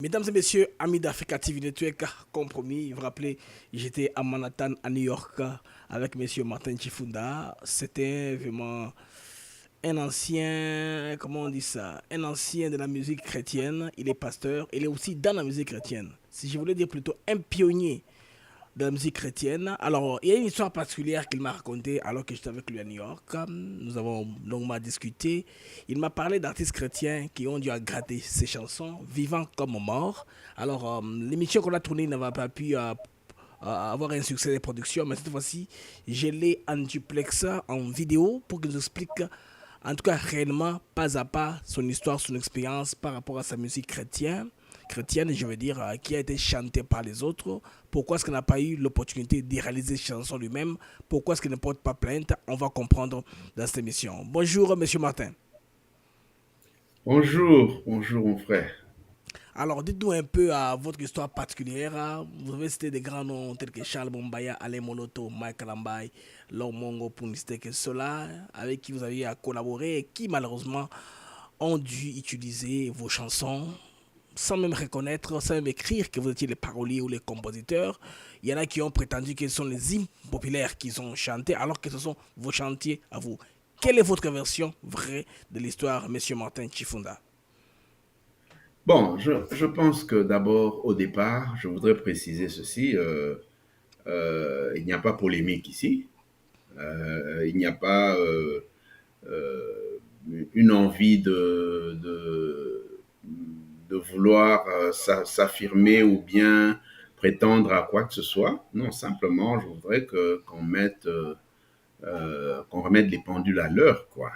Mesdames et messieurs, amis d'Africa TV Network, compromis, vous vous rappelez, j'étais à Manhattan, à New York, avec monsieur Martin Chifunda. C'était vraiment un ancien, comment on dit ça, un ancien de la musique chrétienne. Il est pasteur, il est aussi dans la musique chrétienne. Si je voulais dire plutôt un pionnier de la musique chrétienne. Alors, il y a une histoire particulière qu'il m'a racontée alors que j'étais avec lui à New York. Nous avons longuement discuté. Il m'a parlé d'artistes chrétiens qui ont dû gratter ses chansons, vivants comme morts. Alors, l'émission qu'on a tournée n'avait pas pu avoir un succès de production, mais cette fois-ci, je l'ai en duplex, en vidéo, pour qu'il nous explique, en tout cas réellement, pas à pas, son histoire, son expérience par rapport à sa musique chrétienne, je veux dire, qui a été chantée par les autres. Pourquoi est-ce qu'il n'a pas eu l'opportunité de réaliser cette chanson lui-même? Pourquoi est-ce qu'il ne porte pas plainte? On va comprendre dans cette émission. Bonjour, monsieur Martin. Bonjour, bonjour mon frère. Alors, dites-nous un peu à votre histoire particulière. Vous avez cité des grands noms tels que Charles Bombaya, Alain Monoto, Mike Lambay, Long Mongo, Punisteke Sola, avec qui vous aviez à collaborer et qui malheureusement ont dû utiliser vos chansons sans même reconnaître, sans même écrire que vous étiez les paroliers ou les compositeurs. Il y en a qui ont prétendu que ce sont les hymnes populaires qu'ils ont chantés alors que ce sont vos chantiers à vous. Quelle est votre version vraie de l'histoire, monsieur Martin Chifunda? Bon, je pense que d'abord, au départ, je voudrais préciser ceci. Il n'y a pas polémique ici. Il n'y a pas euh, une envie de vouloir s'affirmer ou bien prétendre à quoi que ce soit. Non, simplement, je voudrais qu'on remette les pendules à l'heure, quoi.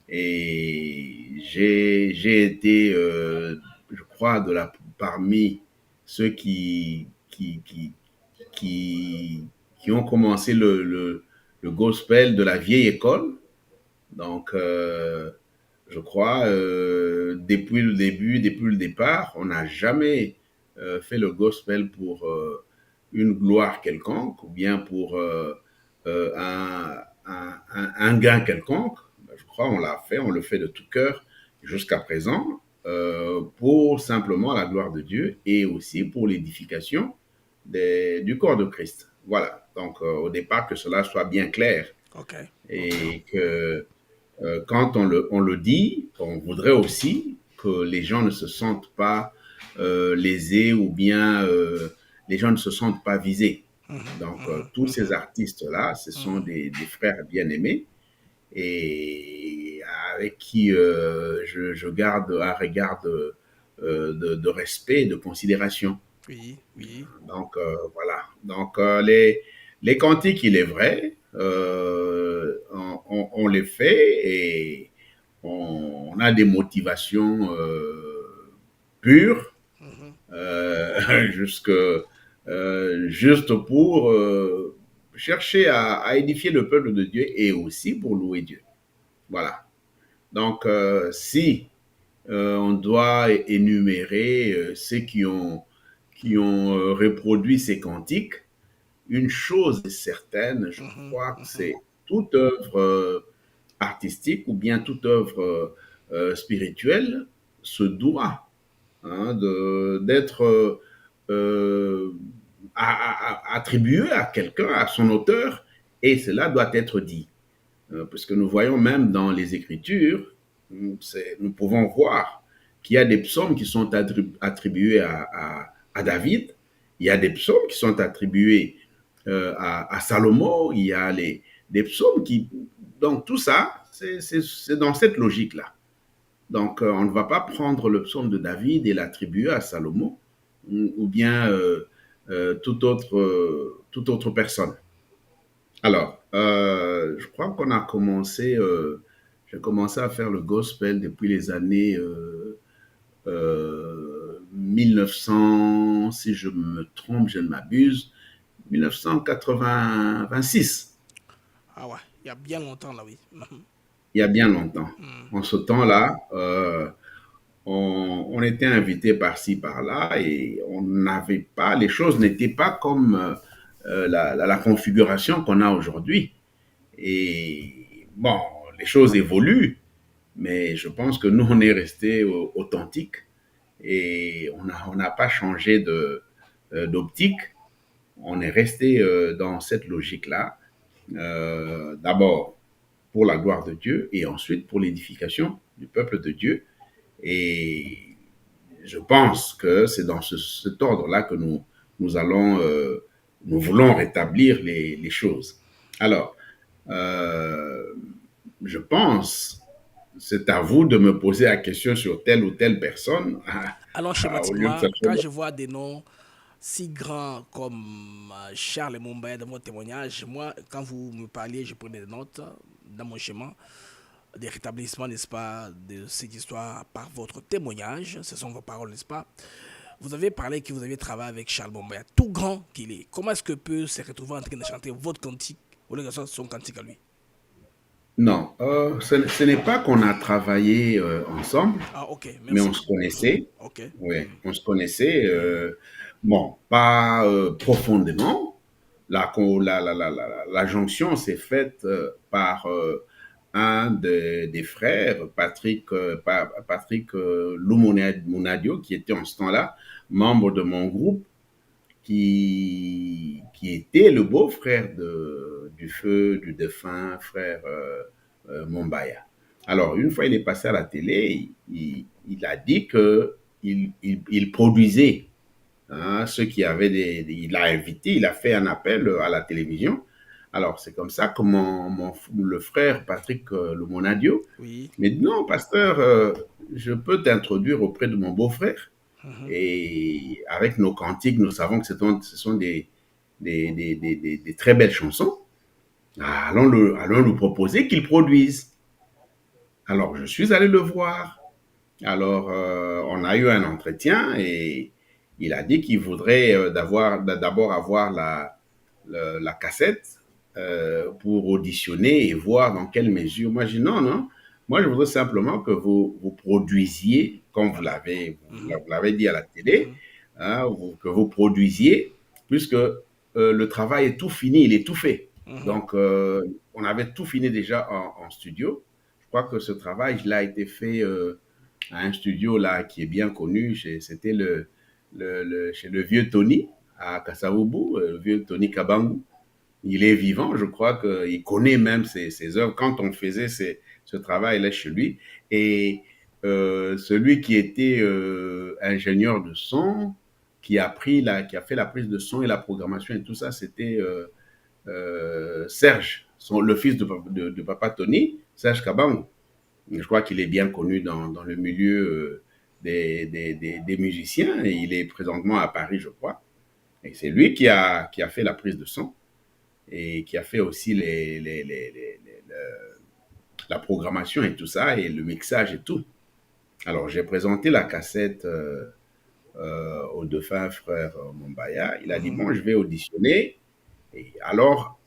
Et j'ai été, je crois, parmi ceux qui, qui ont commencé le gospel de la vieille école. Donc, je crois, depuis le début, depuis le départ, on n'a jamais fait le gospel pour une gloire quelconque ou bien pour un gain quelconque. Je crois on l'a fait, on le fait de tout cœur jusqu'à présent pour simplement la gloire de Dieu et aussi pour l'édification du corps de Christ. Voilà, donc au départ que cela soit bien clair Ok, ok. et que quand on le dit, on voudrait aussi que les gens ne se sentent pas lésés ou bien les gens ne se sentent pas visés. Donc, tous ces artistes-là, ce sont des frères bien-aimés et avec qui je garde un regard de respect et de considération. Oui, oui. Donc, voilà. Donc, les cantiques, il est vrai, on les fait et on a des motivations pures, jusque, juste pour chercher à édifier le peuple de Dieu et aussi pour louer Dieu. Voilà. Donc, si on doit énumérer ceux qui ont reproduit ces cantiques, une chose est certaine, je crois que c'est toute œuvre artistique ou bien toute œuvre spirituelle se doit d'être attribuée à quelqu'un, à son auteur, et cela doit être dit. Parce que nous voyons même dans les Écritures, nous pouvons voir qu'il y a des psaumes qui sont attribués à David, il y a des psaumes qui sont attribués à Salomon, il y a des psaumes qui... Donc tout ça, c'est dans cette logique-là. Donc on ne va pas prendre le psaume de David et l'attribuer à Salomon ou bien toute autre personne. Alors, je crois qu'on a commencé, j'ai commencé à faire le gospel depuis les années 1900, si je me trompe, je ne m'abuse, 1986, Ah ouais, il y a bien longtemps là, oui. il y a bien longtemps. En ce temps-là, on était invité par-ci, par-là, et on n'avait pas, les choses n'étaient pas comme la configuration qu'on a aujourd'hui. Et bon, les choses évoluent, mais je pense que nous, on est resté authentique et on n'a pas changé d'optique. On est resté dans cette logique-là. D'abord pour la gloire de Dieu et ensuite pour l'édification du peuple de Dieu. Et je pense que c'est dans cet ordre-là que nous voulons rétablir les choses. Alors, euh, je pense, c'est à vous de me poser la question sur telle ou telle personne, Alors, au lieu que schématiquement, ça quand soit... je vois des noms si grands comme Charles Mumbaya dans mon témoignage, moi, quand vous me parliez, je prenais des notes dans mon schéma des rétablissements, n'est-ce pas, de cette histoire par votre témoignage, ce sont vos paroles, n'est-ce pas. Vous avez parlé que vous aviez travaillé avec Charles Mumbaya, tout grand qu'il est. Comment est-ce que peut se retrouver en train de chanter votre cantique au lieu de son cantique à lui? Non, ce n'est pas qu'on a travaillé ensemble, Ah, ok, mais on merci. se connaissait. Ok. Ouais, on se connaissait. Bon, pas profondément. La jonction s'est faite par des frères, Patrick Lumonadio, qui était en ce temps-là membre de mon groupe, qui était le beau-frère du défunt frère Mombaya. Alors, une fois il est passé à la télé, il a dit que il produisait ceux qui avaient il a invité, il a fait un appel à la télévision. Alors, c'est comme ça que le frère Patrick Lumonadio Oui. m'a dit non, pasteur, je peux t'introduire auprès de mon beau-frère. Mhm. Et avec nos cantiques, nous savons que ce sont des très belles chansons. Allons lui proposer qu'il produise. Alors, je suis allé le voir. Alors, on a eu un entretien et il a dit qu'il voudrait d'abord avoir la cassette pour auditionner et voir dans quelle mesure. Moi, je dis non, non. Moi, je voudrais simplement que vous produisiez, comme Voilà. Mhm. vous l'avez dit à la télé, Mhm. que vous produisiez, puisque le travail est tout fini, il est tout fait. Mhm. Donc, on avait tout fini déjà en studio. Je crois que ce travail, il a été fait à un studio là qui est bien connu. C'était chez le vieux Tony à Kasavubu, le vieux Tony Kabangu. Il est vivant, je crois qu'il connaît même ses œuvres. Quand on faisait ce travail-là chez lui, et celui qui était ingénieur de son, qui a fait la prise de son et la programmation et tout ça, c'était Serge, le fils de Papa Tony, Serge Kabang. Je crois qu'il est bien connu dans le milieu des musiciens et il est présentement à Paris, je crois. Et c'est lui qui a fait la prise de son et qui a fait aussi la programmation et tout ça, et le mixage et tout. Alors, j'ai présenté la cassette aux défunt frère Mombaya. Il a dit, Mhm. bon, je vais auditionner. Et alors,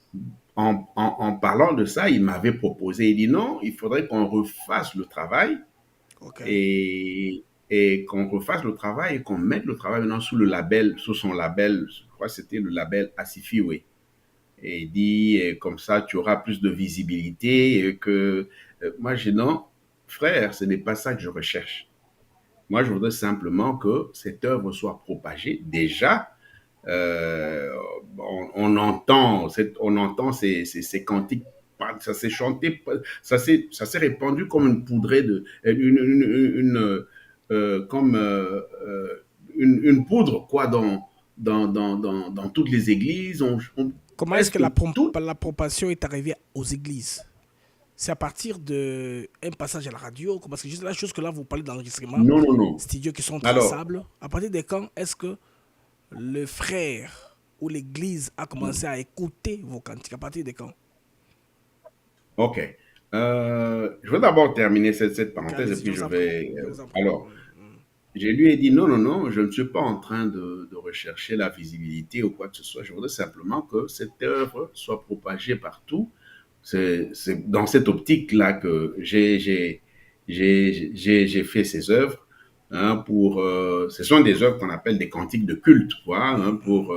en parlant de ça, il m'avait proposé, il dit, non, il faudrait qu'on refasse le travail Ok. et qu'on refasse le travail et qu'on mette le travail maintenant sous le label, sous son label, je crois que c'était le label Asifiwe. Et il dit, comme ça, tu auras plus de visibilité. Et que moi, je dis non, frère, ce n'est pas ça que je recherche. Moi, je voudrais simplement que cette œuvre soit propagée. Déjà, euh, on entend ces cantiques, ça s'est chanté, ça s'est répandu comme une poudrée comme une poudre quoi dans toutes les églises. Comment est-ce que Presque tout. la propagation est arrivée aux églises? C'est à partir de un passage à la radio, parce que juste la chose que là vous parlez d'enregistrement, Non, non, non. studios qui sont Alors, traçables. À partir de quand est-ce que le frère ou l'église a commencé à écouter vos cantiques? À partir de quand? ok. Je vais d'abord terminer cette Ok, parenthèse et allez-y, je puis je vous en prie. vais. Je vous en prie. Alors, je lui ai dit non, non, non, je ne suis pas en train de rechercher la visibilité ou quoi que ce soit. Je voudrais simplement que cette œuvre soit propagée partout. C'est dans cette optique-là que j'ai fait ces œuvres. Ce sont des œuvres qu'on appelle des cantiques de culte, quoi, pour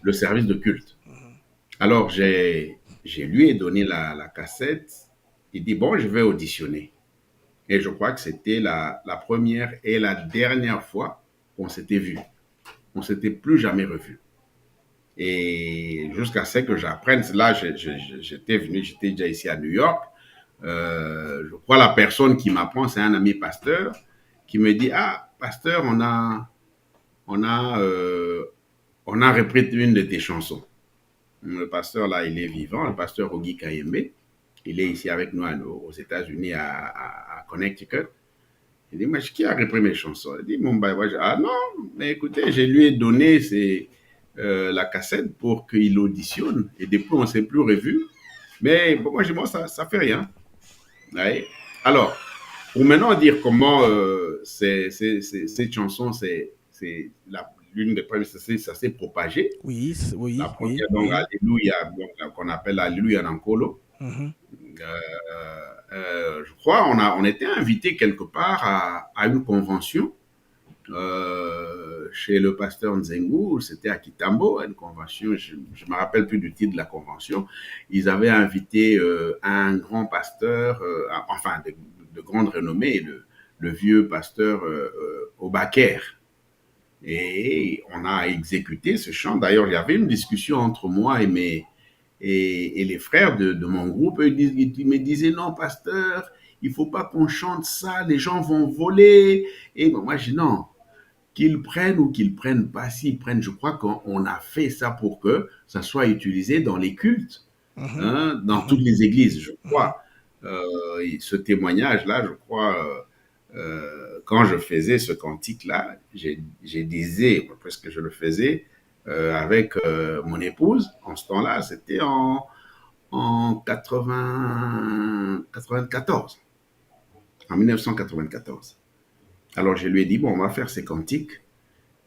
le service de culte. Alors, lui ai donné la cassette. Il dit, bon, je vais auditionner. Et je crois que c'était la première et la dernière fois qu'on s'était vu. On ne s'était plus jamais revu. Et jusqu'à ce que j'apprenne, là, j'étais venu, j'étais déjà ici à New York. Je crois la personne qui m'apprend, c'est un ami pasteur qui me dit, ah, pasteur, on a, euh, on a repris une de tes chansons. Le pasteur, là, il est vivant, le pasteur Ogi Kayembe. Il est ici avec nous aux États-Unis, à Connecticut. Il dit, mais qui a repris mes chansons? Il dit, mon ah non, mais écoutez, je lui ai donné la cassette pour qu'il auditionne. Et depuis, on ne s'est plus revu. Mais bon, moi, je dis, moi, ça ne fait rien. Ouais. Alors, pour maintenant dire comment cette chanson, c'est l'une des premières, ça s'est propagé. Oui, La oui, oui, première, donc, oui. Alléluia, qu'on appelle Alléluia Nankolo. Mhm. Je crois on était invité quelque part à une convention chez le pasteur Nzengu, c'était à Kitambo, une convention, je ne me rappelle plus du titre de la convention. Ils avaient invité un grand pasteur, enfin de grande renommée, le vieux pasteur Obaker. Et on a exécuté ce chant. D'ailleurs, il y avait une discussion entre moi et les frères de mon groupe. Ils me disaient, non, pasteur, il ne faut pas qu'on chante ça, les gens vont voler. Et bon, moi, je dis, non, qu'ils prennent ou qu'ils prennent pas, s'ils prennent, je crois qu'on a fait ça pour que ça soit utilisé dans les cultes, Mhm. hein, dans Mhm. toutes les églises, je Mhm. crois. Ce témoignage-là, je crois, quand je faisais ce cantique-là, j'ai disais, parce que je le faisais avec mon épouse, en ce temps-là, c'était en 94, en 1994. Alors je lui ai dit, bon, on va faire ces cantiques.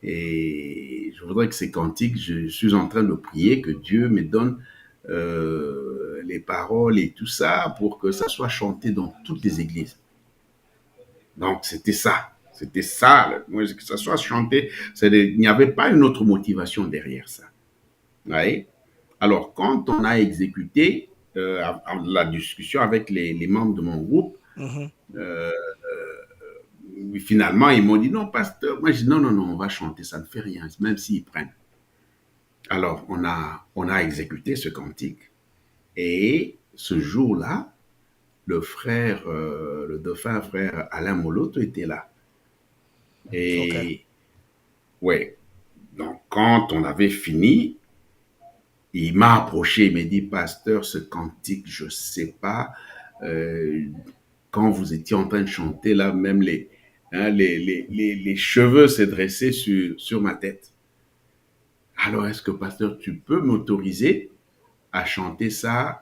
Et je voudrais que ces cantiques, je suis en train de prier que Dieu me donne les paroles et tout ça pour que ça soit chanté dans toutes les églises. Donc, c'était ça. C'était ça. Que ça soit chanté. Il n'y avait pas une autre motivation derrière ça. Ouais. Alors, quand on a exécuté la discussion avec les membres de mon groupe, Mhm. euh, finalement, ils m'ont dit, non, pasteur. Moi, je dis, non, non, non, on va chanter, ça ne fait rien, même s'ils prennent. Alors, on a exécuté ce cantique. Et ce jour-là, le dauphin frère Alain Moloto était là. Ok. Et ouais, donc quand on avait fini, il m'a approché, il m'a dit, pasteur, ce cantique, je ne sais pas, euh, quand vous étiez en train de chanter, là, même les cheveux s'est dressés sur ma tête. Alors, est-ce que, pasteur, tu peux m'autoriser à chanter ça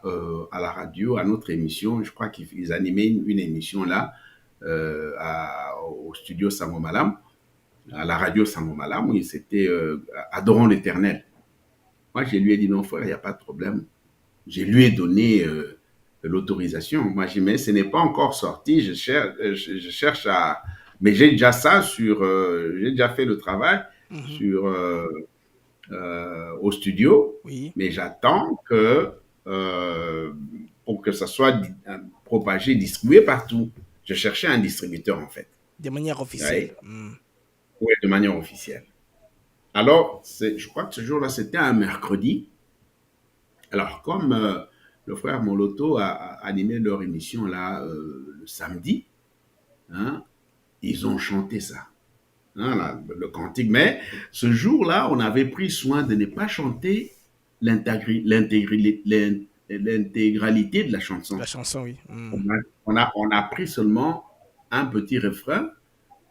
à la radio, à notre émission? Je crois qu'ils animaient une émission là, au studio Sangomalam, à la radio Sangomalam, où c'était Adorons l'Éternel. Moi, je lui ai dit, non, frère, il n'y a pas de problème. Je lui ai donné l'autorisation. Moi, j'ai dit, mais ce n'est pas encore sorti, je cherche à... Mais j'ai déjà ça j'ai déjà fait le travail Mhm. sur, au studio, Oui. mais j'attends pour que ça soit propagé, distribué partout. Je cherchais un distributeur, en fait. De manière officielle. Ouais. Mhm. Ouais, de manière officielle. Alors, je crois que ce jour-là, c'était un mercredi. Alors, comme le frère Moloto a animé leur émission là le samedi, hein, ils ont chanté ça, hein, là, le cantique. Mais ce jour-là, on avait pris soin de ne pas chanter l'intégralité de la chanson. La chanson, oui. On Mhm. a, on a pris seulement un petit refrain,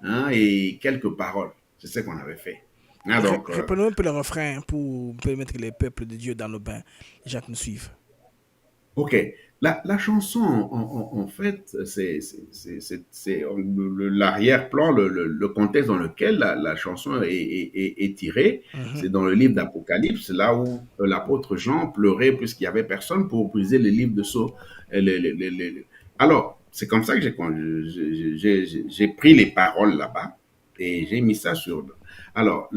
hein, et quelques paroles. C'est ce qu'on avait fait. Hein, donc, Reprenons un peu le refrain pour permettre les peuples de Dieu dans le bain. Les gens qui nous suivent. ok, la chanson, en fait, c'est l'arrière-plan, le contexte dans lequel la chanson est tirée. Mhm. C'est dans le livre d'Apocalypse, là où l'apôtre Jean pleurait puisqu'il n'y avait personne pour briser le livre de Sceaux. Alors, c'est comme ça que j'ai pris les paroles là-bas et j'ai mis ça sur... Alors,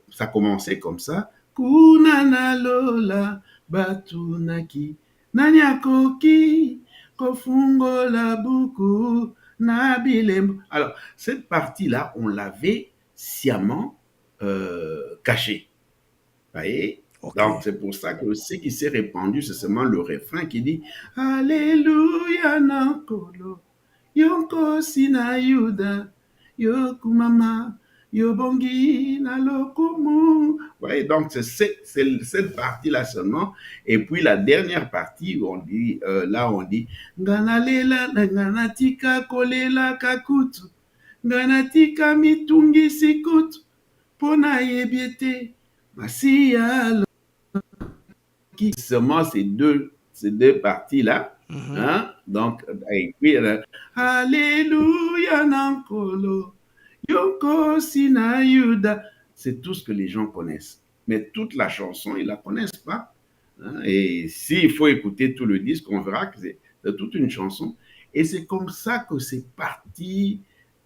ça commençait comme ça. Kunana lola batunaki nani akoki kofungola buku Nabilem. Alors, cette partie-là, on l'avait sciemment cachée. Vous voyez? Ok. Donc, c'est pour ça que ce qui s'est répandu, c'est seulement le refrain qui dit Alléluia, Nankolo, Yonko Sina Yuda, Yokumama, Yobongi, Nalokumu. Oui, donc c'est cette partie-là seulement. Et puis la dernière partie, on dit, là on dit Nganalela, Nganatika, Kolela, Kakutu, Nganatika, Mitungi, Sikutu, Pona Yebiete, Masia, seulement ces deux parties-là. Mhm. Hein? Donc, et puis, Alléluia, Nankolo, Yoko Sinayuda. C'est tout ce que les gens connaissent. Mais toute la chanson, ils ne la connaissent pas. Hein? Et s'il faut écouter tout le disque, on verra que c'est toute une chanson. Et c'est comme ça que c'est parti,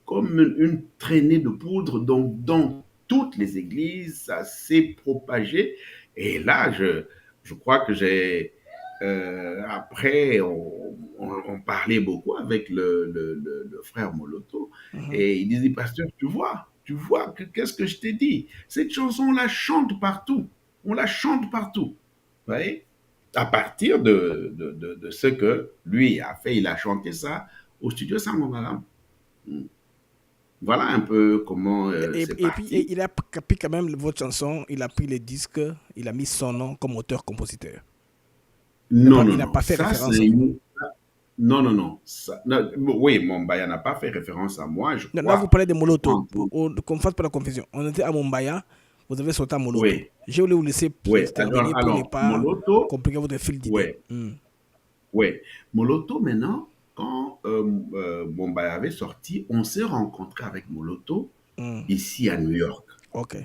comme une traînée de poudre dans toutes les églises, ça s'est propagé. Et là, je crois que j'ai. Après, on parlait beaucoup avec le frère Moloto Mhm. et il disait, pasteur, tu vois, qu'est-ce que je t'ai dit? Cette chanson, on la chante partout. On la chante partout. Vous voyez? À partir de ce que lui a fait, il a chanté ça au studio Sangomara. Voilà un peu comment c'est Et puis, parti. il a pris quand même votre chanson, il a pris les disques, il a mis son nom comme auteur-compositeur. Non, Il non, n'a non. pas fait Ça, référence à c'est vous. non, non, non. Non, oui, Mombaya n'a pas fait référence à moi, je Là, vous crois. parlez de Je crois Moloto. entendre. Qu'on ne fasse pas la confusion. On était à Mombaya, vous avez sauté à Moloto. Oui, Je voulais vous laisser oui. terminer pour ne pas Moloto, compliquer votre fil d'idée. oui, oui. Moloto, maintenant, quand Mombaya avait sorti, on s'est rencontré avec Moloto ici à New York. Ok.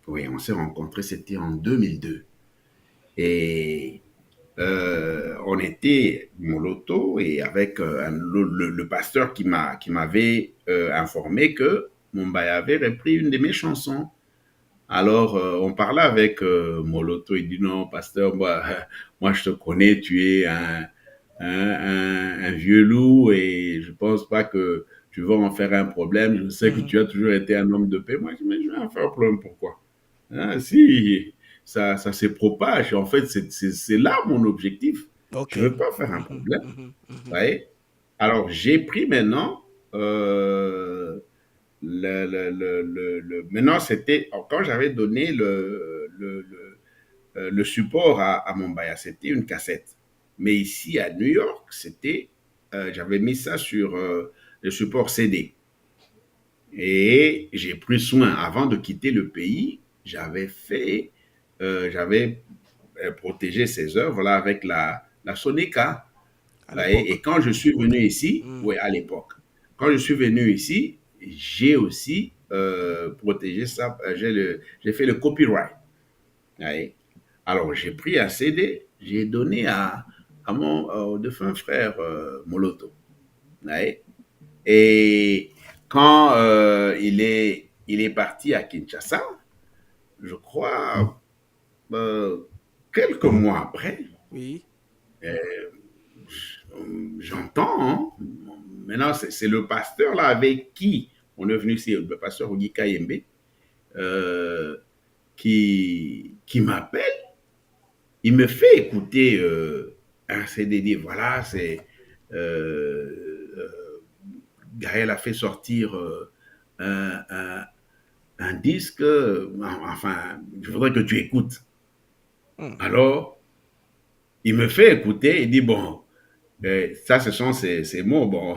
Oui, on s'est rencontré, c'était en 2002. Et on était Moloto et avec le pasteur qui m'avait informé que Mombaya avait repris une de mes chansons. Alors, on parlait avec Moloto, il dit non, pasteur, moi je te connais, tu es un vieux loup et je pense pas que tu vas en faire un problème. Je sais que Mhm. tu as toujours été un homme de paix. Moi, je dis, mais je vais en faire un problème, pourquoi? Hein, si ça se propage, en fait, c'est là mon objectif. Ok. Je ne veux pas faire un Mhm, problème. mhm, Vous mhm, voyez? Alors, j'ai pris maintenant maintenant, c'était quand j'avais donné le support à Mombaya, c'était une cassette. Mais ici à New York, j'avais mis ça sur le support CD. Et j'ai pris soin, avant de quitter le pays, j'avais protégé ces œuvres là avec la Sonica. à l'époque. Et quand je suis Ok. venu ici, Mhm. oui, à l'époque, quand je suis venu ici, j'ai aussi protégé ça, j'ai fait le copyright. Ouais. Alors, j'ai pris un CD, j'ai donné à mon défunt frère Moloto. Ouais. Et quand il est parti à Kinshasa, je crois, quelques mois après, Oui. euh, j'entends, hein, maintenant c'est le pasteur là avec qui on est venu ici, le pasteur Ogi Kayembe, euh, qui m'appelle, il me fait écouter un CDD, voilà, c'est Gaël a fait sortir un, un, un disque, enfin, je voudrais que tu écoutes. Mhm. Alors, il me fait écouter, il dit, bon, ça, ce sont ces mots. Bon,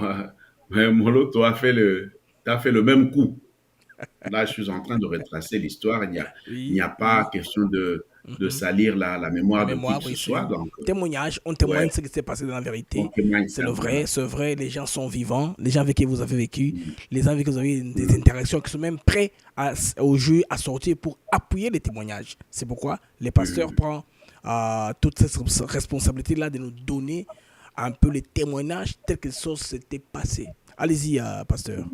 Molo, tu as fait le même coup. Là, je suis en train de retracer l'histoire. Il n'y Oui, a pas oui. question de Mhm. salir la La mémoire de qui mémoire, que ce oui, soit. c'est Donc, témoignage. On ouais, témoigne ce qui s'est passé dans la on vérité. témoigne ça. Voilà. C'est vrai, les gens sont vivants, les gens avec qui vous avez vécu, Mm, les gens avec qui vous avez des mm, interactions qui sont même prêts au jeu à sortir pour appuyer les témoignages. C'est pourquoi les pasteurs mm. prennent toute cette responsabilité-là de nous donner un peu les témoignages tels que ça s'était passé. Allez-y, pasteur.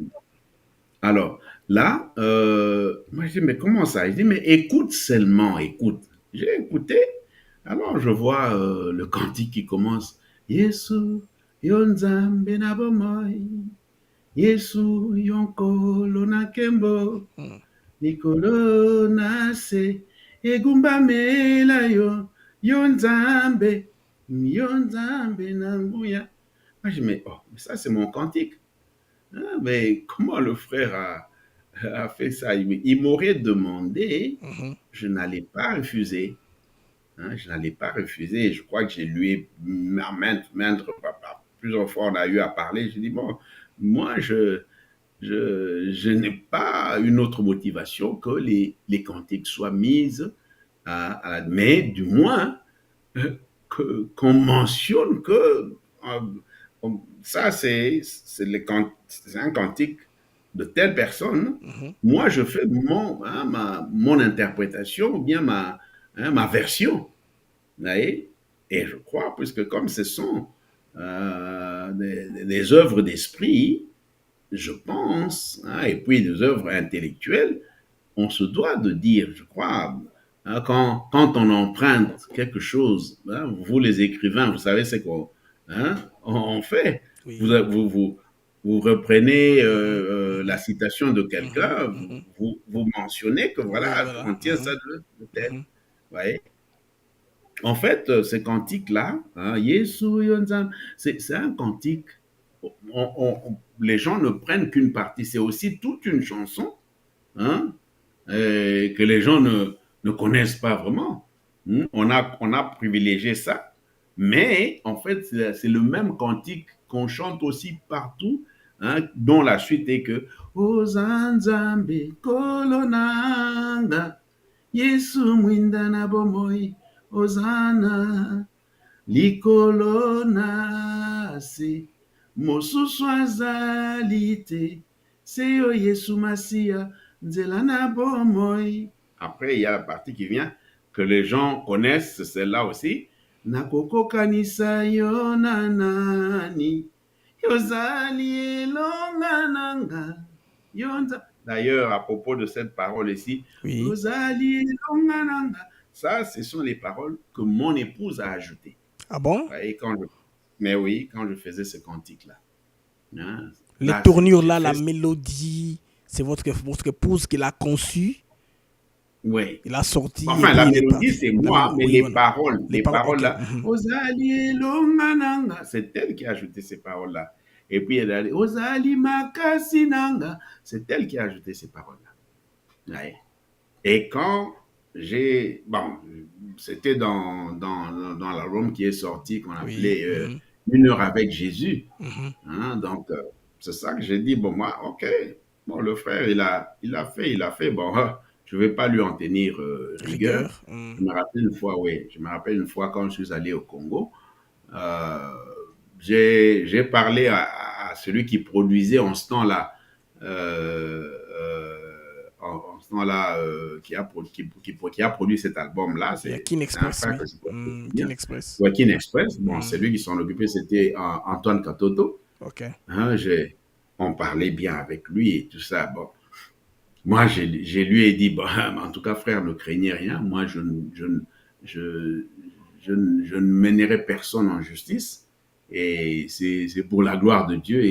Alors, là, moi, je dis, mais comment ça? Je dis, mais écoute seulement, écoute. J'ai écouté. Alors, je vois le cantique qui commence. Yesu, Yonzambe na bomoi, Yesu yonkolo na kembo, Nikolo na se, egumbamela yo, Yonzambe, Yonzambe na nguya. Moi, je me dis, oh, mais ça c'est mon cantique. Ah, mais comment le frère a fait ça? Il m'aurait demandé, je n'allais pas refuser. Hein, je n'allais pas refuser. Je crois que j'ai lui maintes, plusieurs fois on a eu à parler. J'ai dit, bon, moi, je n'ai pas une autre motivation que les cantiques soient mises mais du moins, qu'on mentionne que ça, c'est un cantique de telle personne. Moi, je fais mon interprétation ou bien ma version. Vous voyez? Et je crois, puisque comme ce sont des œuvres d'esprit, je pense, et puis des œuvres intellectuelles, on se doit de dire, je crois, quand on emprunte quelque chose, vous les écrivains, vous savez ce qu'on on fait. Oui. Vous reprenez la citation de quelqu'un, vous mentionnez que voilà, Oui, voilà. on tient ça de tel. Vous voyez? En fait, ce cantique-là, c'est un cantique. Les gens ne prennent qu'une partie. C'est aussi toute une chanson hein, que les gens ne connaissent pas vraiment. On a privilégié ça, mais en fait, c'est le même cantique qu'on chante aussi partout, dont la suite est que Ozanzambe kolonanga Yesu mwinda na bomoi Ozana likolona se mosusu azali te seyo Yesu Masia nzela na bomoi. Après, il y a la partie qui vient que les gens connaissent, c'est celle-là aussi. Nakokokanisa yo na nani yozali elonga nanga yonza. D'ailleurs, à propos de cette parole ici, Oui. yozali elonga nanga. Ça, ce sont les paroles que mon épouse a ajoutées. Ah bon? Mais oui, quand je faisais ce cantique-là. Hein, les tournures là, la mélodie, c'est votre épouse qui l'a conçue. Oui. Il a sorti. Enfin, la mélodie, c'est moi, mais les paroles. Les paroles okay. là. C'est elle qui a ajouté ces paroles-là. Et puis, elle a dit, Ozali Makasinanga. C'est elle qui a ajouté ces paroles-là. Ouais. Et quand bon, c'était dans l'album qui est sorti, qu'on appelait Une heure avec Jésus. Donc, c'est ça que j'ai dit, bon, moi, ok. Bon, le frère, il a fait. Bon, je ne vais pas lui en tenir rigueur. Je me rappelle une fois quand je suis allé au Congo, j'ai parlé à celui qui produisait en ce temps-là, qui a produit cet album-là. C'est Kin Express. Kin Express. Ouais, Kin Express. Bon, c'est lui qui s'en occupait, c'était Antoine Katoto. Ok. On parlait bien avec lui et tout ça. Bon. Moi, je lui ai dit, bon, en tout cas, frère, ne craignez rien. Moi, je ne mènerai personne en justice. Et c'est pour la gloire de Dieu.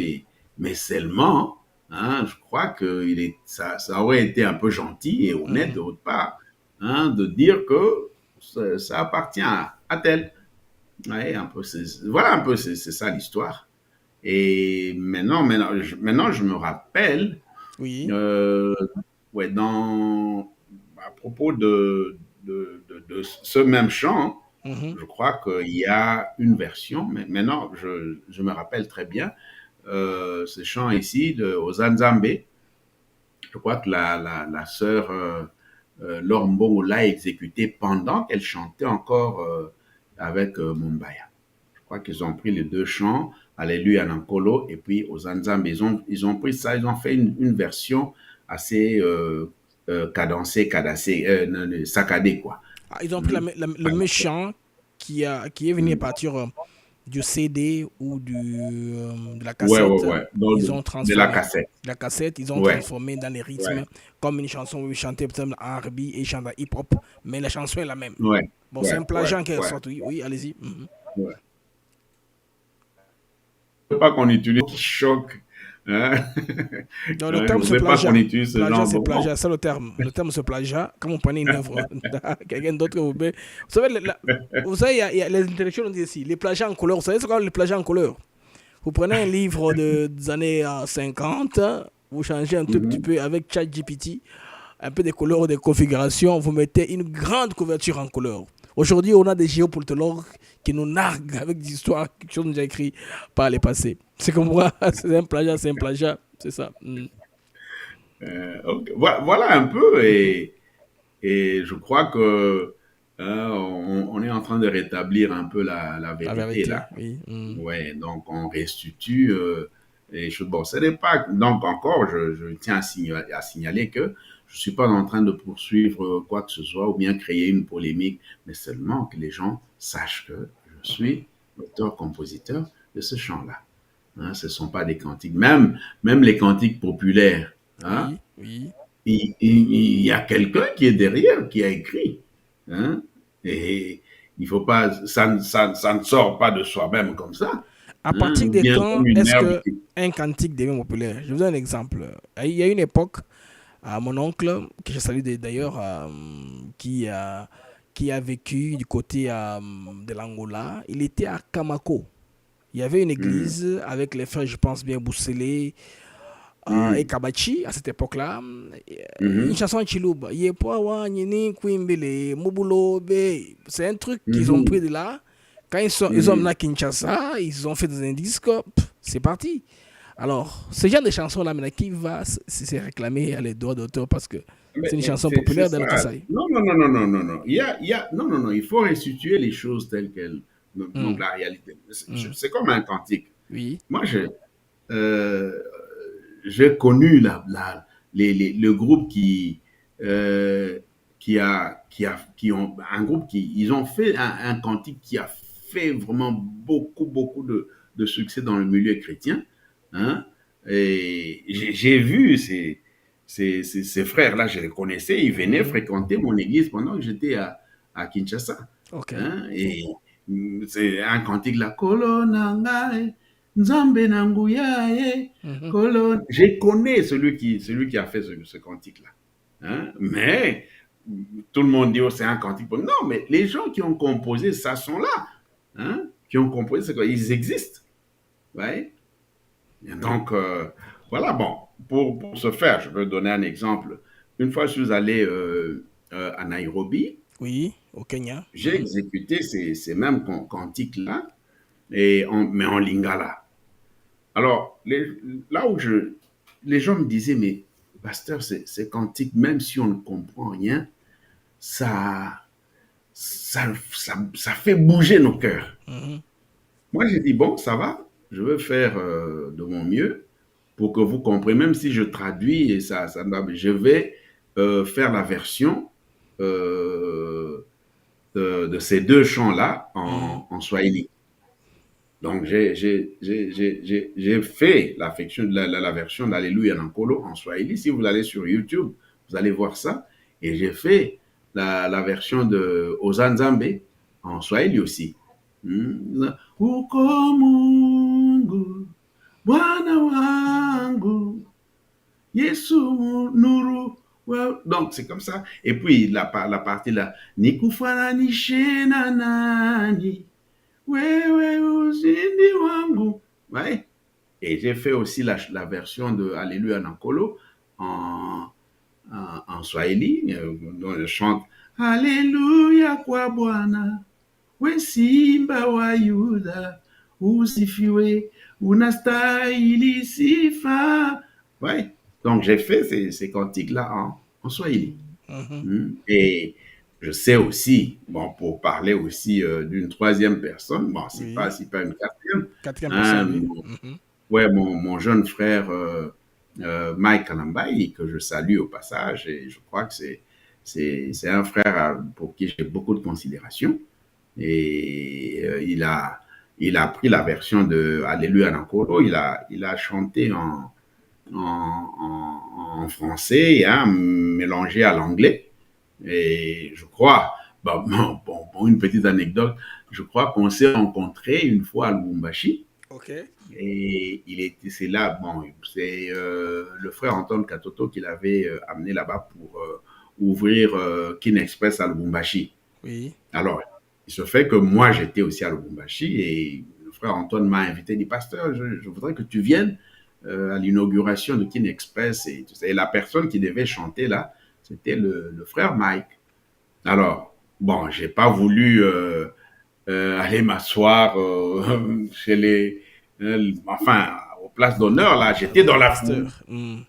Mais seulement, je crois que ça aurait été un peu gentil et honnête de votre part de dire que ça appartient à tel. Ouais, voilà un peu, c'est ça l'histoire. Et maintenant, je me rappelle, oui. Ouais, à propos de ce même chant, je crois qu'il y a une version, mais maintenant, je me rappelle très bien, ce chant ici, de Ozanzambe, je crois que la sœur Laure Mbongo l'a exécuté pendant qu'elle chantait encore avec Mumbaya. Je crois qu'ils ont pris les deux chants, Alléluia Nankolo, et puis Ozanzambe. Ils ont pris ça, ils ont fait une version assez cadencée, saccadée, quoi. Ah, ils ont pris le méchant qui est venu à partir du CD ou de la cassette. Ouais. Ils ont transformé de la cassette. La cassette, ils ont transformé dans les rythmes comme une chanson où ils chantaient en R&B et ils chantent en hip-hop, mais la chanson est la même. Bon, c'est un plagiat qui est sorti. Oui, allez-y. Ouais. pas qu'on utilise qui choque. Hein? Donc, le Je ne terme, c'est voudrais pas qu'on plagiat. utilise ce Plagiat, genre c'est de plagiat. mot. C'est le terme. Le terme, c'est plagiat. Quand vous prenez une œuvre quelqu'un d'autre, vous savez, vous savez, les intellectuels ont dit ici, les plagiats en couleur. Vous savez, c'est quoi les plagiats en couleur? Vous prenez un livre des années 50, vous changez un tout petit Mhm. peu avec ChatGPT, un peu des couleurs, des configurations, vous mettez une grande couverture en couleur. Aujourd'hui, on a des géopolitologues qui nous narguent avec des histoires, quelque chose déjà écrit par les passés. C'est comme moi, c'est un plagiat, c'est ça. Mm. Ok. Voilà un peu, et je crois que on est en train de rétablir un peu la La vérité vérité, là. oui. Mm. Ouais, donc on restitue les choses. Bon, ce n'est pas. Donc encore, je tiens à signaler que je ne suis pas en train de poursuivre quoi que ce soit ou bien créer une polémique, mais seulement que les gens sachent que je Mhm. suis l'auteur-compositeur de ce chant-là. Hein, ce ne sont pas des cantiques. Même les cantiques populaires, hein, Oui, oui. il y a quelqu'un qui est derrière, qui a écrit. Hein, et il faut pas, ça ne sort pas de soi-même comme ça. À Hein, partir ou de bien quand comme une est-ce herbe que qui. un cantique devient populaire? Je vous donne un exemple. Il y a une époque, mon oncle, que je salue d'ailleurs, qui, qui a vécu du côté de l'Angola, il était à Kamako. Il y avait une Hum, église avec les frères, je pense bien, Boussélé et hum, Kabachi à cette époque-là. Une hum, chanson Chilouba. C'est un truc qu'ils ont pris hum, de là. Quand ils ont hum. amené à Kinshasa, ils ont fait des indices, c'est parti. Alors, ce genre de chanson-là, maintenant, qui va se réclamer à les droits d'auteur parce que c'est une Mais chanson c'est populaire dans le ça. Kasaï. Non, non, non, non, non, non, non. Non, non, non. Il faut restituer les choses telles qu'elles. Donc, Hmm, la réalité. hmm. C'est comme un cantique. Oui. Moi, euh, j'ai connu le groupe euh, qui ont, un groupe ils ont fait un cantique qui a fait vraiment beaucoup, beaucoup de succès dans le milieu chrétien. Hein? Et j'ai vu ces frères-là, je les connaissais, ils venaient Mhm. fréquenter mon église pendant que j'étais à Kinshasa. Ok. Hein? Et c'est un cantique, la colonna, Nzambe na nguya, Mhm. colonne. Je connais celui qui a fait ce cantique-là. Hein? Mais tout le monde dit, oh, c'est un cantique. Non, mais les gens qui ont composé ça sont là. Hein? Qui ont composé, ils existent. Ouais? Et donc, voilà, bon, pour ce faire, je veux donner un exemple. Une fois, je suis allé à Nairobi, Oui, au Kenya. j'ai Mhm. exécuté ces mêmes cantiques-là, mais en lingala. Alors, là où les gens me disaient, mais pasteur, c'est cantique, même si on ne comprend rien, ça, ça fait bouger nos cœurs. Mhm. Moi, j'ai dit, bon, ça va, je vais faire de mon mieux pour que vous compreniez, même si je traduis et je vais faire la version euh, de ces deux chants-là Mhm. en Swahili. Donc, j'ai fait la version d'Alléluia Nankolo en Swahili. Si vous allez sur YouTube, vous allez voir ça. Et j'ai fait la version de Ozanzambe en Swahili aussi. Uko Mungu, Bwana wangu, Yesu nuru. Donc, c'est comme ça. Et puis, la partie là, Nikufananishe na nani, wewe uzindi wangu. Ouais. Et j'ai fait aussi la version de Alléluia Nankolo en, en Swahili, dont je chante Alléluia kwa Bwana, we simba wa Yuda, usifiwe, unastahili sifa. Ouais. Donc j'ai fait ces cantiques-là en Swahili. Mhm. Et je sais aussi, bon, pour parler aussi d'une troisième personne, bon, Oui. si pas une quatrième, Quatrième personne, hein, oui. Mhm. ouais, mon jeune frère Mike Kalambaï, que je salue au passage, et je crois que c'est un frère pour qui j'ai beaucoup de considération. Et il a pris la version de Alléluia Nankoro, il a chanté en français, hein, mélangé à l'anglais. Et je crois, bon, une petite anecdote, je crois qu'on s'est rencontrés une fois à Lubumbashi. Ok. Et c'est là, bon, c'est le frère Antoine Katoto qui l'avait amené là-bas pour ouvrir Kin Express à Lubumbashi. Oui. Alors, il se fait que moi, j'étais aussi à Lubumbashi et le frère Antoine m'a invité, il dit, Pasteur, je voudrais que tu viennes à l'inauguration de Kin Express. Et, tout ça. Et la personne qui devait chanter là, c'était le frère Mike. Alors, bon, j'ai pas voulu aller m'asseoir chez enfin, aux places d'honneur, là, j'étais Avec dans le la foule. pasteur. Hmm.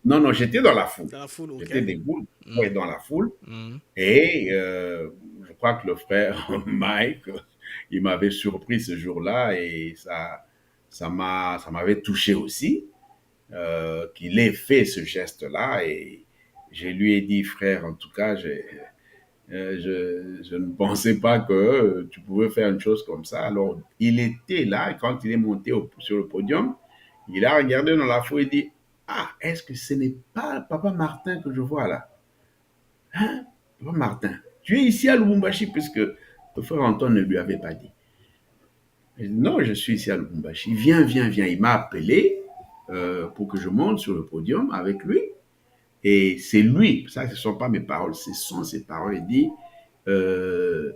Non, non, j'étais dans la foule. Dans la foule, ok. J'étais debout, Hmm. ouais, dans la foule. Hmm. Et je crois que le frère Mike, il m'avait surpris ce jour-là et ça m'avait touché aussi qu'il ait fait ce geste-là. Et je lui ai dit, frère, en tout cas, je ne pensais pas que tu pouvais faire une chose comme ça. Alors, il était là, et quand il est monté sur le podium, il a regardé dans la foule et dit, ah, est-ce que ce n'est pas Papa Martin que je vois là? Hein, Papa Martin, tu es ici à Lubumbashi puisque le frère Antoine ne lui avait pas dit. Il dit, non, je suis ici à Lubumbashi. Viens, viens, viens. Il m'a appelé pour que je monte sur le podium avec lui. Et c'est lui, ça ce ne sont pas mes paroles, ce sont ses paroles. Il dit, euh,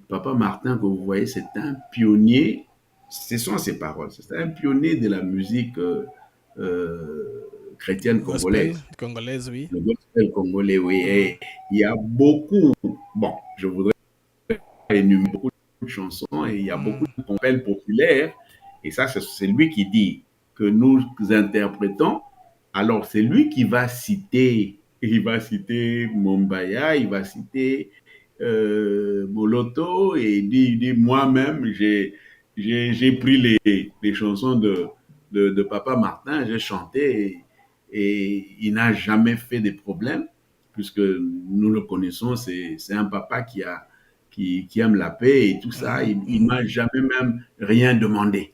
Papa Martin, que vous voyez, c'est un pionnier, ce sont ses paroles, c'est un pionnier de la musique chrétienne Gospel congolaise. congolaise, oui. Le gospel congolais, oui. Hmm. Et il y a beaucoup, bon, je voudrais énumérer beaucoup de chansons et il y a beaucoup Hmm. de compels populaires. Et ça, c'est lui qui dit que nous interprétons. Alors, c'est lui qui va citer, il va citer Mombaya, il va citer Moloto et dit moi-même, j'ai pris les chansons de Papa Martin, j'ai chanté et il n'a jamais fait de problème puisque nous le connaissons, c'est un papa qui aime la paix et tout ça. Mhm, Il mhm. m'a jamais même rien demandé.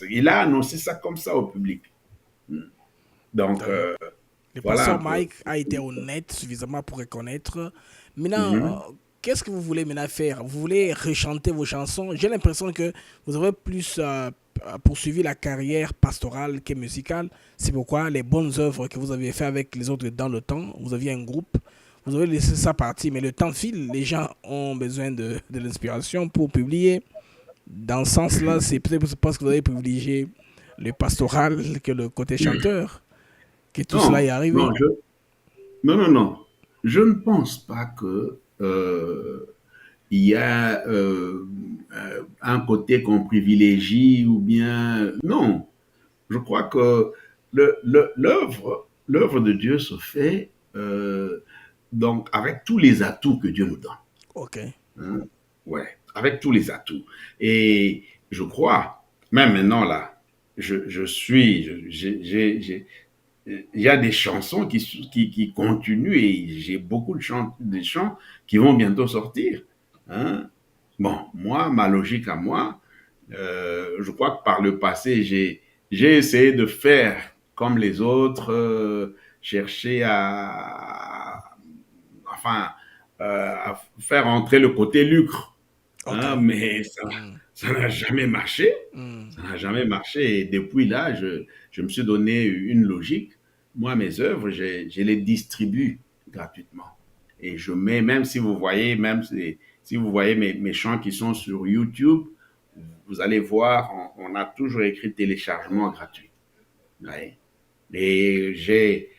Il a annoncé ça comme ça au public. Donc, Donc, le voilà un pasteur peu. Mike a été honnête suffisamment pour reconnaître. Maintenant, Mhm. qu'est-ce que vous voulez maintenant faire? Vous voulez rechanter vos chansons? J'ai l'impression que vous avez plus poursuivi la carrière pastorale que musicale. C'est pourquoi les bonnes œuvres que vous avez faites avec les autres dans le temps, vous aviez un groupe, vous avez laissé ça partir, mais le temps file, les gens ont besoin de l'inspiration pour publier. Dans ce sens-là, c'est peut-être parce que vous avez privilégié le pastoral que le côté chanteur que tout cela est Non, arrivé. non, non, non, non. Je ne pense pas que il y a un côté qu'on privilégie ou bien non. Je crois que l'œuvre de Dieu se fait donc avec tous les atouts que Dieu nous donne. Ok. Hein. Ouais, avec tous les atouts. Et je crois, même maintenant là, je suis, il y a des chansons qui continuent et j'ai beaucoup de chants qui vont bientôt sortir. Hein. Bon, moi, ma logique à moi, je crois que par le passé, j'ai essayé de faire comme les autres, chercher enfin, à faire entrer le côté lucre. Ok. Hein, mais Mm, ça n'a jamais marché. mm, Ça n'a jamais marché. Et depuis là, je me suis donné une logique. Moi, mes œuvres, je les distribue gratuitement. Et je mets, même si vous voyez, même si vous voyez mes chants qui sont sur YouTube, vous allez voir, on a toujours écrit téléchargement gratuit. Ouais. Et j'ai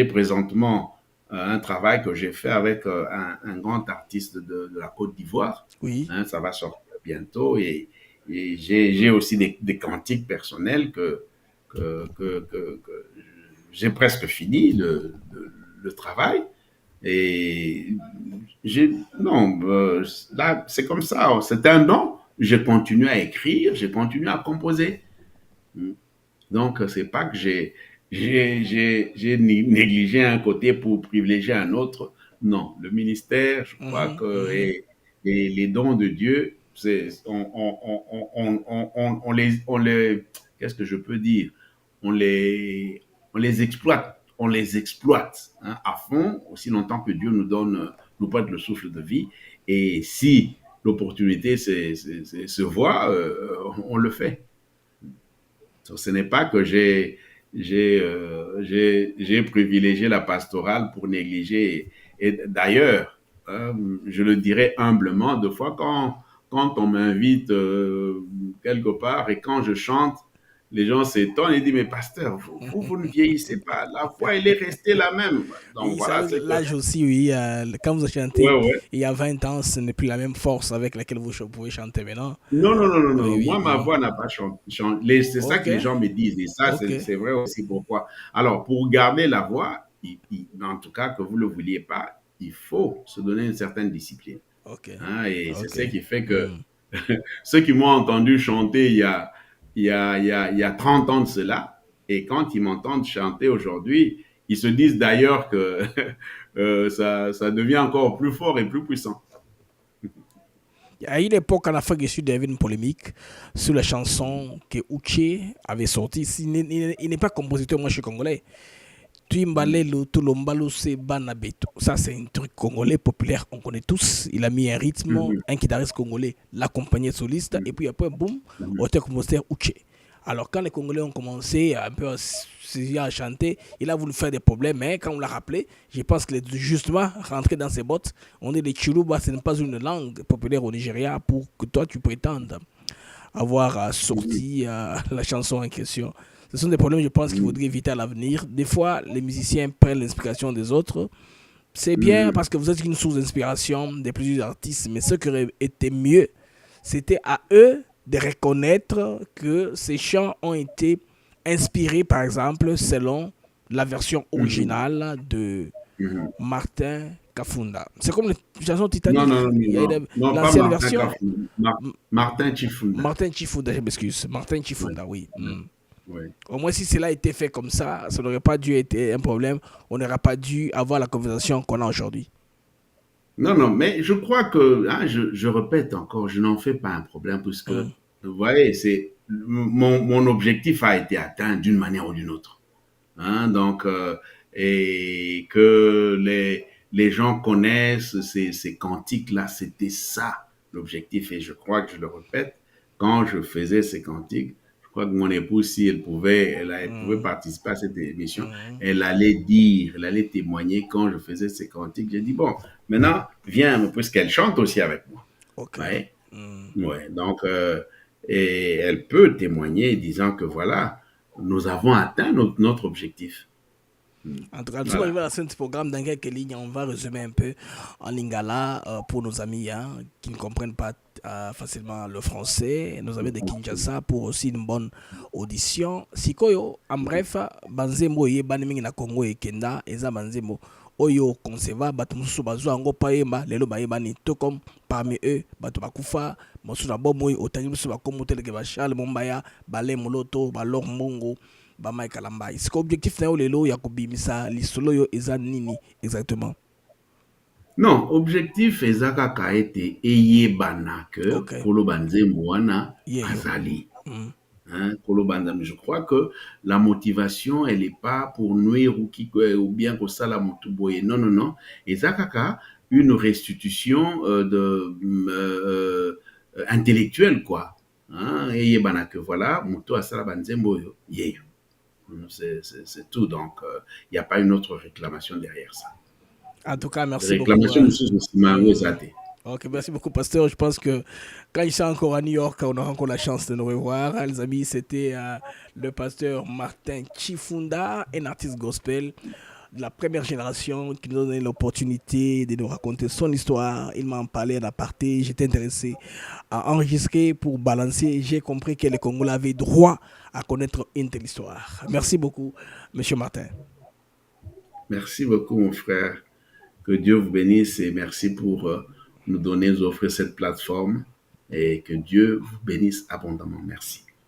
présentement un travail que j'ai fait avec un grand artiste de la Côte d'Ivoire. oui. Hein, ça va sortir bientôt. Et j'ai aussi des cantiques personnels que j'ai presque fini le travail. Et non, là, c'est comme ça. C'est un don. Je continue à écrire, je continue à composer. Donc, c'est pas que j'ai négligé un côté pour privilégier un autre. Non, le ministère, je crois Mhm, que mhm. et les dons de Dieu, on les, qu'est-ce que je peux dire? On les, on les exploite. On les exploite hein, à fond, aussi longtemps que Dieu nous donne, nous prête le souffle de vie. Et si l'opportunité se voit, on le fait. Donc, ce n'est pas que j'ai privilégié la pastorale pour négliger. Et d'ailleurs, je le dirais humblement, des fois, quand on m'invite quelque part et quand je chante, les gens s'étonnent et disent, mais pasteur, vous ne vieillissez pas. La voix, elle est restée la même. Donc Oui, ça voilà, veut dire c'est que... l'âge aussi, oui. Quand vous Ouais, chantez ouais. il y a 20 ans, ce n'est plus la même force avec laquelle vous pouvez chanter maintenant. Non, non, non, non, Oui, non. oui. Moi, ma voix n'a pas changé. C'est ça Ok, que les gens me disent. Et ça, ok, c'est vrai aussi pourquoi. Alors, pour garder la voix, en tout cas, que vous ne le vouliez pas, il faut se donner une certaine discipline. ok, Hein, et c'est ok. ce qui fait que Hmm. ceux qui m'ont entendu chanter il y a 30 ans de cela, et quand ils m'entendent chanter aujourd'hui, ils se disent d'ailleurs que ça devient encore plus fort et plus puissant. Il y a une époque en Afrique du Sud, il y avait une polémique sur la chanson que Uche avait sortie. Il n'est pas compositeur, moi je suis congolais. Tuimbalelo, Tulombalo, c'est Banabeto. Ça, c'est un truc congolais populaire, on connaît tous. Il a mis un rythme, Mhm, un guitariste congolais l'accompagnait soliste, et puis après, boum, mhm, auteur compositeur Uche. Alors, quand les Congolais ont commencé un peu à chanter, il a voulu faire des problèmes, mais quand on l'a rappelé, je pense qu'il est justement rentré dans ses bottes. On est des Chiluba, ce n'est pas une langue populaire au Nigeria pour que toi tu prétendes avoir mhm, sorti la chanson en question. Ce sont des problèmes, je pense, qu'il mhm, faudrait éviter à l'avenir. Des fois, les musiciens prennent l'inspiration des autres. C'est bien mhm. parce que vous êtes une source d'inspiration de plusieurs artistes, mais ce qui aurait été mieux, c'était à eux de reconnaître que ces chants ont été inspirés, par exemple, selon la version Mhm, originale de mhm. Martin Kafunda. C'est comme les chansons Non, Titanic. non, non, Il y a non, non, pas l'ancienne Martin version. Kafou, Martin Chifunda. Martin Chifunda, je m'excuse. Martin Ouais, Chifunda, oui. ouais, ouais. Au moins, si cela a été fait comme ça n'aurait pas dû être un problème. On n'aurait pas dû avoir la conversation qu'on a aujourd'hui. Non, non, mais je crois que, hein, je répète encore, je n'en fais pas un problème puisque, Mm. vous voyez, mon objectif a été atteint d'une manière ou d'une autre. Hein, donc, et que les gens connaissent ces cantiques-là, c'était ça l'objectif. Et je crois que je le répète, quand je faisais ces cantiques, je crois que mon épouse, si elle pouvait Mm. participer à cette émission, Mm. elle allait dire, elle allait témoigner quand je faisais ces cantiques. J'ai dit, bon, maintenant, viens, puisqu'elle chante aussi avec moi. Ok. Ouais, Mm. ouais. Donc, et elle peut témoigner disant que voilà, nous avons atteint notre objectif. En tout cas, nous sommes Voilà. arrivés à la fin de ce programme. Dans quelques lignes, on va résumer un peu en lingala pour nos amis qui ne comprennent pas facilement le français. Nos amis de Kinshasa pour aussi une bonne audition. Sikoyo, en bref, banzembo ye baniming na Congo et Kenda, eza banzembo oyo conceva bato mosusu bazwa yango payemba lelo bayebani to comme parmi eux bato bakufa mosusu na bomoi otangi mosusu bakomo teleke ba Charles Mombaya bale moloto balor mbongo bamai kalambai siko objectif na yo lelo ya kobimisa lisolo yo eza nini exactement. Non, objectif ezaka ka ete eyebana que Ok, koloba nzembo wana yeyo. azali. Mm. Hein, koloba nzambe. Je crois que la motivation, elle n'est pas pour nuire ou bien que ça la motuboye. Non, non, non. Ezaka ka une restitution intellectuelle, quoi. Hein, eyebana que voilà, moto asala banzembo yo, yeyo. C'est tout. Donc, il n'y a pas une autre réclamation derrière ça. En tout cas, merci beaucoup. Réclamation de Simago Mm. Zate. Ok, merci beaucoup, Pasteur. Je pense que quand il sera encore à New York, on aura encore la chance de nous revoir. Les amis, c'était le pasteur Martin Chifunda, un artiste gospel de la première génération qui nous a donné l'opportunité de nous raconter son histoire. Il m'a en parlé à aparté. J'étais intéressé à enregistrer pour balancer. J'ai compris que les Congolais avaient droit à connaître une telle histoire. Merci beaucoup, Monsieur Martin. Merci beaucoup, mon frère. Que Dieu vous bénisse et merci pour nous donner, nous offrir cette plateforme et que Dieu vous bénisse abondamment. Merci.